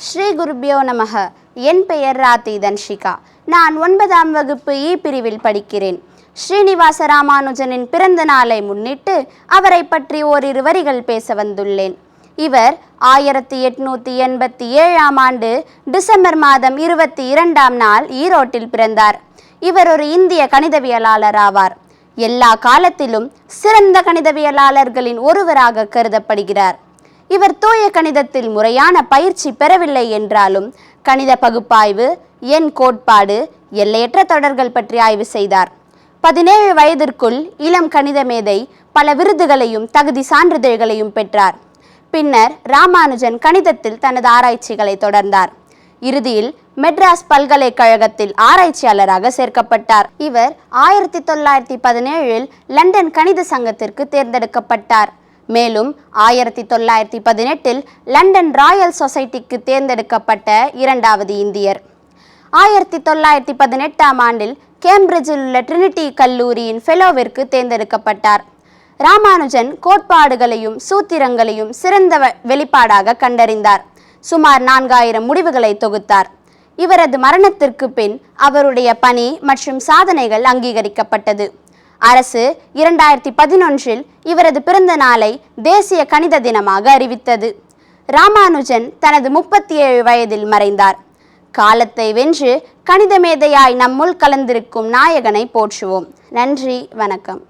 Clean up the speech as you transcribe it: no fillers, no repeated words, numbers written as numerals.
ஸ்ரீ குருபியோ நமக. என் பெயர் ராதி தன்ஷிகா. நான் 9ஆம் வகுப்பு இ பிரிவில் படிக்கிறேன். ஸ்ரீனிவாச ராமானுஜனின் பிறந்த நாளை முன்னிட்டு அவரை பற்றி ஓரிரு வரிகள் பேச வந்துள்ளேன். இவர் 1887ஆம் ஆண்டு டிசம்பர் மாதம் 22ஆம் நாள் ஈரோட்டில் பிறந்தார். இவர் ஒரு இந்திய கணிதவியலாளர் ஆவார். எல்லா காலத்திலும் சிறந்த கணிதவியலாளர்களின் ஒருவராக கருதப்படுகிறார். இவர் தூய கணிதத்தில் முறையான பயிற்சி பெறவில்லை என்றாலும் கணித பகுப்பாய்வு, எண் கோட்பாடு, எல்லையற்ற தொடர்கள் பற்றி ஆய்வு செய்தார். 17 வயதிற்குள் இளம் கணித மேதை பல விருதுகளையும் தகுதி சான்றிதழ்களையும் பெற்றார். பின்னர் ராமானுஜன் கணிதத்தில் தனது ஆராய்ச்சிகளை தொடர்ந்தார். இறுதியில் மெட்ராஸ் பல்கலைக்கழகத்தில் ஆராய்ச்சியாளராக சேர்க்கப்பட்டார். இவர் 1917இல் லண்டன் கணித சங்கத்திற்கு தேர்ந்தெடுக்கப்பட்டார். மேலும் 1918இல் லண்டன் ராயல் சொசைட்டிக்கு தேர்ந்தெடுக்கப்பட்ட 2வது இந்தியர். 1918ஆம் ஆண்டில் கேம்பிரிட்ஜில் உள்ள ட்ரினிட்டி கல்லூரியின் ஃபெலோவிற்கு தேர்ந்தெடுக்கப்பட்டார். ராமானுஜன் கோட்பாடுகளையும் சூத்திரங்களையும் சிறந்த வெளிப்பாடாக கண்டறிந்தார். சுமார் 4000 முடிவுகளை தொகுத்தார். இவரது மரணத்திற்கு பின் அவருடைய பணி மற்றும் சாதனைகள் அங்கீகரிக்கப்பட்டது. அரசு 2011இல் இவரது பிறந்த நாளை தேசிய கணித தினமாக அறிவித்தது. ராமானுஜன் தனது 37 வயதில் மறைந்தார். காலத்தை வென்று கணித மேதையாய் நம்முள் கலந்திருக்கும் நாயகனை போற்றுவோம். நன்றி, வணக்கம்.